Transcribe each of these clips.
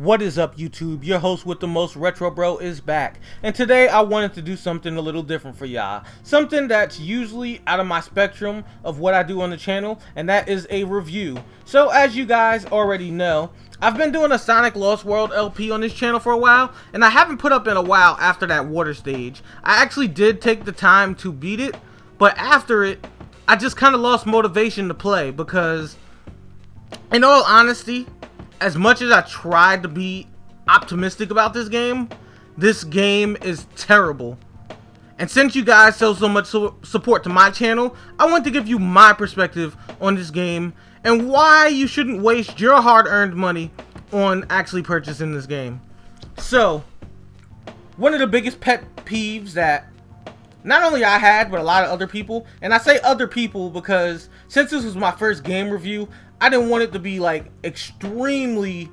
What is up, YouTube? Your host with the most, RonnRetrobro, is back. And today I wanted to do something a little different for y'all. Something that's usually out of my spectrum of what I do on the channel, and that is a review. So as you guys already know, I've been doing a Sonic Lost World LP on this channel for a while, and I haven't put up in a while after that water stage. I actually did take the time to beat it, but after it, I just kind of lost motivation to play because, in all honesty, as much as I tried to be optimistic about this game is terrible. And since you guys show so much support to my channel, I want to give you my perspective on this game and why you shouldn't waste your hard-earned money on actually purchasing this game. So, one of the biggest pet peeves that not only I had, but a lot of other people, and I say other people because since this was my first game review, I didn't want it to be like extremely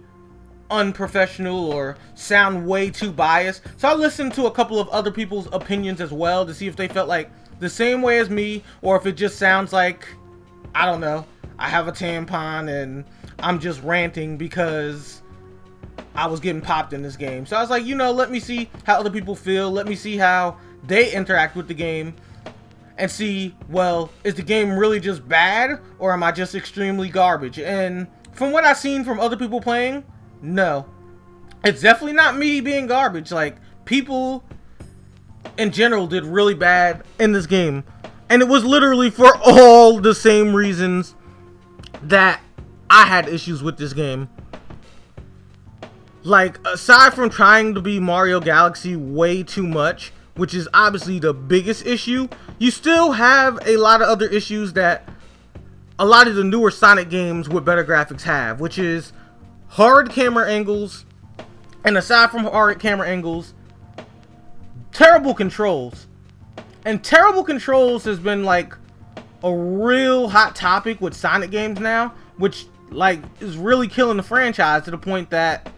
unprofessional or sound way too biased. So I listened to a couple of other people's opinions as well to see if they felt like the same way as me, or if it just sounds like, I don't know, I have a tampon and I'm just ranting because I was getting popped in this game. So I was like, you know, let me see how other people feel. Let me see how they interact with the game and see, well, is the game really just bad or am I just extremely garbage? And from what I've seen from other people playing, no, it's definitely not me being garbage. Like, people in general did really bad in this game, and it was literally for all the same reasons that I had issues with this game. Like, aside from trying to be Mario Galaxy way too much, which is obviously the biggest issue, you still have a lot of other issues that a lot of the newer Sonic games with better graphics have, which is hard camera angles, and aside from hard camera angles, terrible controls. And terrible controls has been like a real hot topic with Sonic games now, which like is really killing the franchise to the point that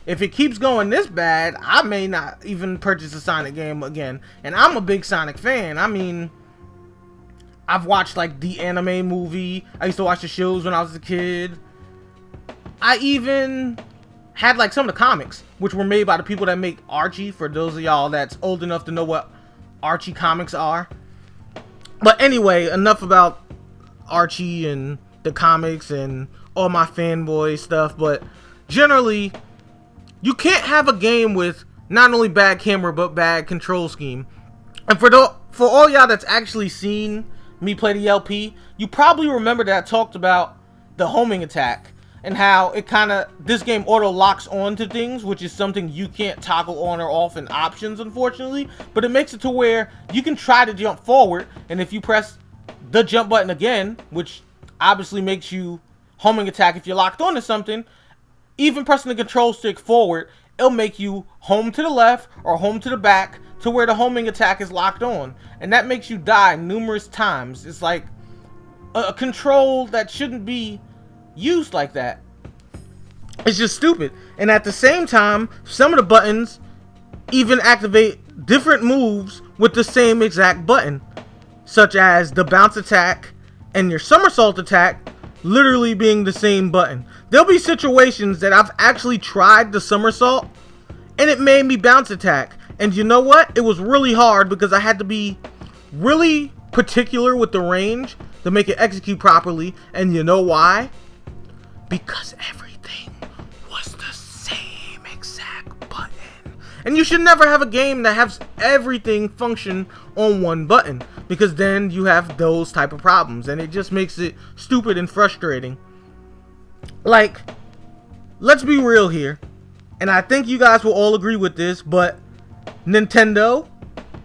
if it keeps going this bad, I may not even purchase a Sonic game again. And I'm a big Sonic fan. I mean, I've watched like the anime movie. I used to watch the shows when I was a kid. I even had like some of the comics, which were made by the people that make Archie, for those of y'all that's old enough to know what Archie comics are. But anyway, enough about Archie and the comics and all my fanboy stuff. But generally, you can't have a game with not only bad camera but bad control scheme. And for all y'all that's actually seen me play the LP, you probably remember that I talked about the homing attack and how it this game auto locks on to things, which is something you can't toggle on or off in options, unfortunately. But it makes it to where you can try to jump forward, and if you press the jump button again, which obviously makes you homing attack if you're locked onto something, even pressing the control stick forward, it'll make you home to the left or home to the back to where the homing attack is locked on. And that makes you die numerous times. It's like a control that shouldn't be used like that. It's just stupid. And at the same time, some of the buttons even activate different moves with the same exact button, such as the bounce attack and your somersault attack literally being the same button. There'll be situations that I've actually tried the somersault and it made me bounce attack, and you know what, it was really hard because I had to be really particular with the range to make it execute properly. And you know why? Because everything was the same exact button. And you should never have a game that has everything function on one button, because then you have those type of problems and it just makes it stupid and frustrating. Like, let's be real here, and I think you guys will all agree with this, but Nintendo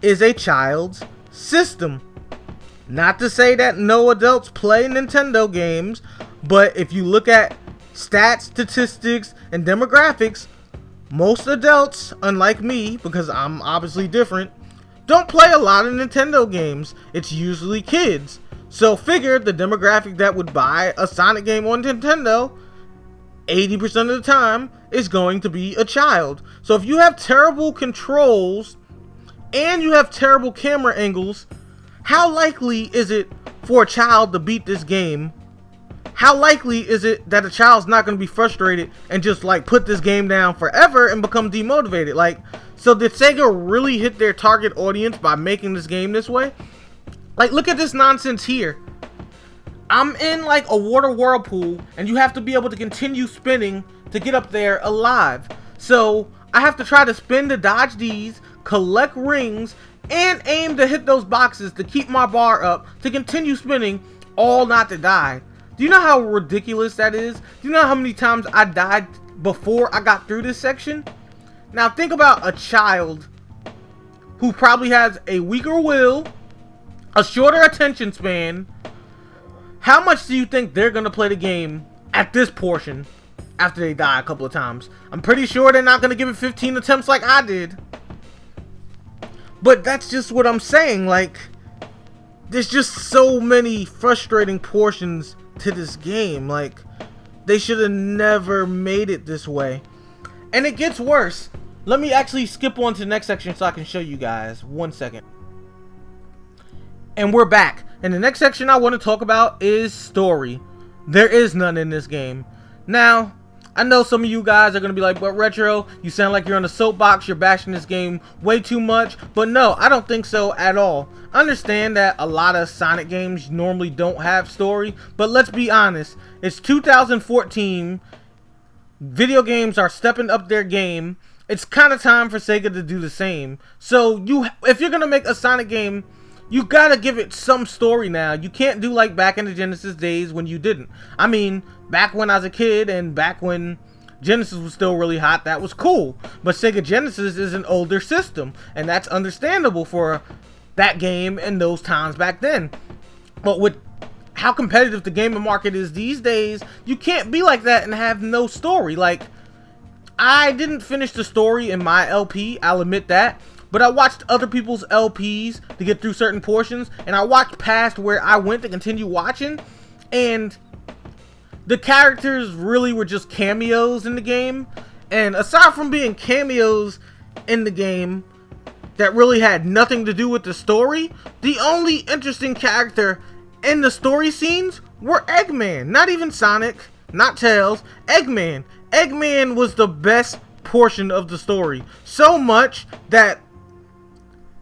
is a child's system. Not to say that no adults play Nintendo games, but if you look at stats, statistics, and demographics, most adults, unlike me, because I'm obviously different, don't play a lot of Nintendo games. It's usually kids. So figure the demographic that would buy a Sonic game on Nintendo, 80% of the time is going to be a child. So if you have terrible controls and you have terrible camera angles, how likely is it for a child to beat this game how likely is it that a child's not going to be frustrated and just like put this game down forever and become demotivated? Like, so did Sega really hit their target audience by making this game this way? Like, look at this nonsense here. I'm in like a water whirlpool and you have to be able to continue spinning to get up there alive. So I have to try to spin to dodge these, collect rings, and aim to hit those boxes to keep my bar up to continue spinning, all not to die. Do you know how ridiculous that is? Do you know how many times I died before I got through this section? Now think about a child who probably has a weaker will, a shorter attention span. How much do you think they're going to play the game at this portion after they die a couple of times? I'm pretty sure they're not going to give it 15 attempts like I did. But that's just what I'm saying. Like, there's just so many frustrating portions to this game. Like, they should have never made it this way. And it gets worse. Let me actually skip on to the next section so I can show you guys. 1 second. And we're back. And the next section I want to talk about is story. There is none in this game. Now, I know some of you guys are going to be like, but Retro, you sound like you're on a soapbox, you're bashing this game way too much. But no, I don't think so at all. I understand that a lot of Sonic games normally don't have story, but let's be honest, it's 2014, video games are stepping up their game. It's kind of time for Sega to do the same. So if you're going to make a Sonic game, you gotta give it some story now. You can't do like back in the Genesis days when you didn't. I mean, back when I was a kid and back when Genesis was still really hot, that was cool. But Sega Genesis is an older system, and that's understandable for that game in those times back then. But with how competitive the gaming market is these days, you can't be like that and have no story. Like, I didn't finish the story in my LP, I'll admit that. But I watched other people's LPs to get through certain portions, and I watched past where I went to continue watching, and the characters really were just cameos in the game. And aside from being cameos in the game that really had nothing to do with the story, the only interesting character in the story scenes were Eggman. Not even Sonic, not Tails, Eggman. Eggman was the best portion of the story. So much that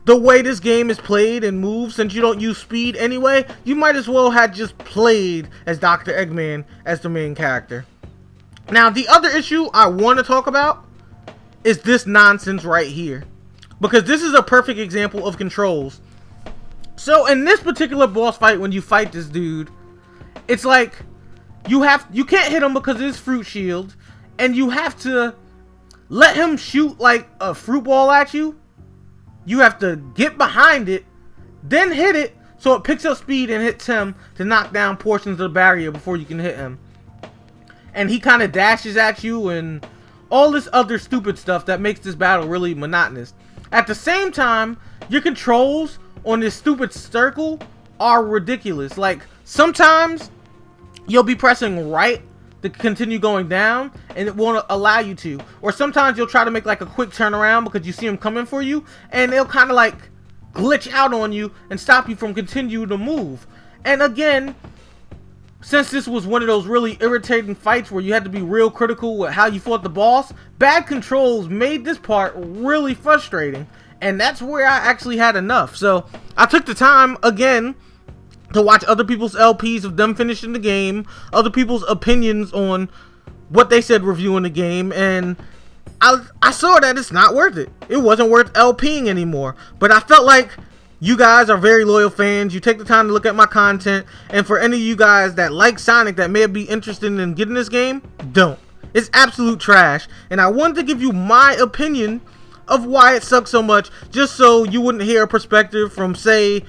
the way this game is played and moves, since you don't use speed anyway, you might as well have just played as Dr. Eggman as the main character. Now, the other issue I want to talk about is this nonsense right here, because this is a perfect example of controls. So in this particular boss fight, when you fight this dude, it's like you can't hit him because of his fruit shield, and you have to let him shoot like a fruit ball at you. You have to get behind it, then hit it so it picks up speed and hits him to knock down portions of the barrier before you can hit him. And he kind of dashes at you and all this other stupid stuff that makes this battle really monotonous. At the same time, your controls on this stupid circle are ridiculous. Like, sometimes you'll be pressing right to continue going down and it won't allow you to, or sometimes you'll try to make like a quick turnaround because you see him coming for you and it'll kind of like glitch out on you and stop you from continuing to move. And again, since this was one of those really irritating fights where you had to be real critical with how you fought the boss, bad controls made this part really frustrating, and that's where I actually had enough. So I took the time again to watch other people's LPs of them finishing the game, other people's opinions on what they said reviewing the game, and I saw that it's not worth it. It wasn't worth LPing anymore. But I felt like you guys are very loyal fans. You take the time to look at my content, and for any of you guys that like Sonic that may be interested in getting this game, don't. It's absolute trash, and I wanted to give you my opinion of why it sucks so much, just so you wouldn't hear a perspective from, say,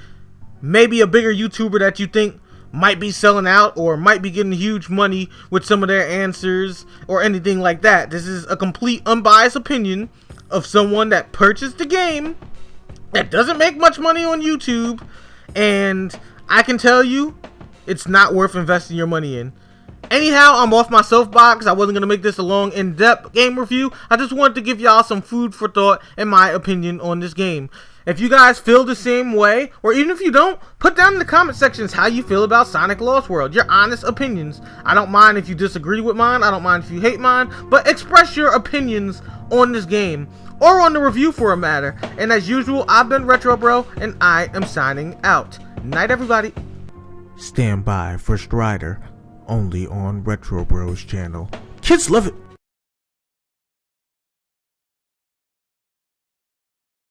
maybe a bigger YouTuber that you think might be selling out or might be getting huge money with some of their answers or anything like that. This is a complete unbiased opinion of someone that purchased the game, that doesn't make much money on YouTube, and I can tell you it's not worth investing your money in. Anyhow, I'm off my soapbox. I wasn't going to make this a long, in-depth game review. I just wanted to give y'all some food for thought and my opinion on this game. If you guys feel the same way, or even if you don't, put down in the comment sections how you feel about Sonic Lost World, your honest opinions. I don't mind if you disagree with mine, I don't mind if you hate mine, but express your opinions on this game, or on the review for a matter. And as usual, I've been RetroBro, and I am signing out. Night, everybody. Stand by for Strider, only on RetroBro's channel. Kids love it.